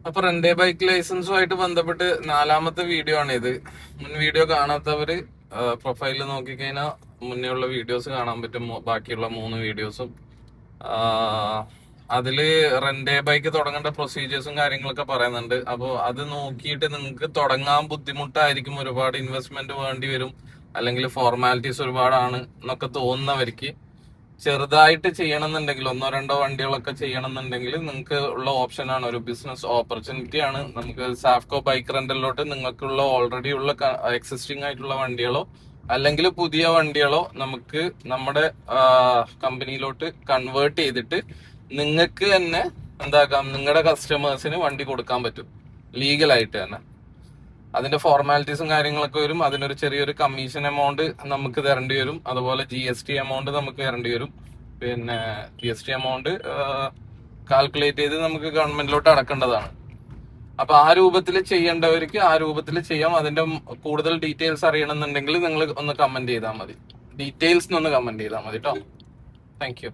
അപ്പൊ rent A bike ലൈസൻസുമായിട്ട് ബന്ധപ്പെട്ട് 4ാമത്തെ video ആണ് ഇത്. മുൻ വീഡിയോ കാണാത്തവര് പ്രൊഫൈലിൽ നോക്കിക്കഴിഞ്ഞാൽ മുന്നേ ഉള്ള വീഡിയോസ് കാണാൻ പറ്റും. ബാക്കിയുള്ള 3 വീഡിയോസും അതില് റെന്റ് എ ബൈക്ക് തുടങ്ങേണ്ട പ്രൊസീജിയേഴ്സും കാര്യങ്ങളൊക്കെ പറയുന്നുണ്ട്. അപ്പോൾ അത് നോക്കിയിട്ട് നിങ്ങൾക്ക് തുടങ്ങാൻ ബുദ്ധിമുട്ടായിരിക്കും, ഒരുപാട് ഇൻവെസ്റ്റ്മെന്റ് വേണ്ടി വരും, അല്ലെങ്കിൽ ഫോർമാലിറ്റീസ് ഒരുപാടാണ് എന്നൊക്കെ തോന്നുന്നവർക്ക് ചെറുതായിട്ട് ചെയ്യണമെന്നുണ്ടെങ്കിൽ 1-2 വണ്ടികളൊക്കെ ചെയ്യണമെന്നുണ്ടെങ്കിൽ നിങ്ങൾക്ക് ഉള്ള ഓപ്ഷനാണ്, ഒരു ബിസിനസ് ഓപ്പർച്യൂണിറ്റി ആണ്. നമുക്ക് സാഫ്കോ ബൈക്ക് റെന്റലിലോട്ട് നിങ്ങൾക്കുള്ള ഓൾറെഡി ഉള്ള എക്സിസ്റ്റിംഗ് ആയിട്ടുള്ള വണ്ടികളോ അല്ലെങ്കിൽ പുതിയ വണ്ടികളോ നമുക്ക് നമ്മുടെ കമ്പനിയിലോട്ട് കൺവേർട്ട് ചെയ്തിട്ട് നിങ്ങൾക്ക് തന്നെ എന്താക്കാം, നിങ്ങളുടെ കസ്റ്റമേഴ്സിന് വണ്ടി കൊടുക്കാൻ പറ്റും ലീഗലായിട്ട് തന്നെ. അതിന്റെ ഫോർമാലിറ്റീസും കാര്യങ്ങളൊക്കെ വരും. അതിനൊരു ചെറിയൊരു കമ്മീഷൻ എമൗണ്ട് നമുക്ക് തരേണ്ടി വരും. അതുപോലെ GST എമൗണ്ട് നമുക്ക് തരേണ്ടി വരും. പിന്നെ GST എമൗണ്ട് കാൽക്കുലേറ്റ് ചെയ്ത് നമുക്ക് ഗവൺമെന്റിലോട്ട് അടക്കേണ്ടതാണ്. അപ്പൊ ആ രൂപത്തിൽ ചെയ്യേണ്ടവർക്ക് ആ രൂപത്തിൽ ചെയ്യാം. അതിന്റെ കൂടുതൽ ഡീറ്റെയിൽസ് അറിയണമെന്നുണ്ടെങ്കിൽ നിങ്ങൾ ഒന്ന് കമന്റ് ചെയ്താൽ മതി. ഡീറ്റെയിൽസ് ഒന്ന് കമന്റ് ചെയ്താൽ മതി കേട്ടോ. Thank you.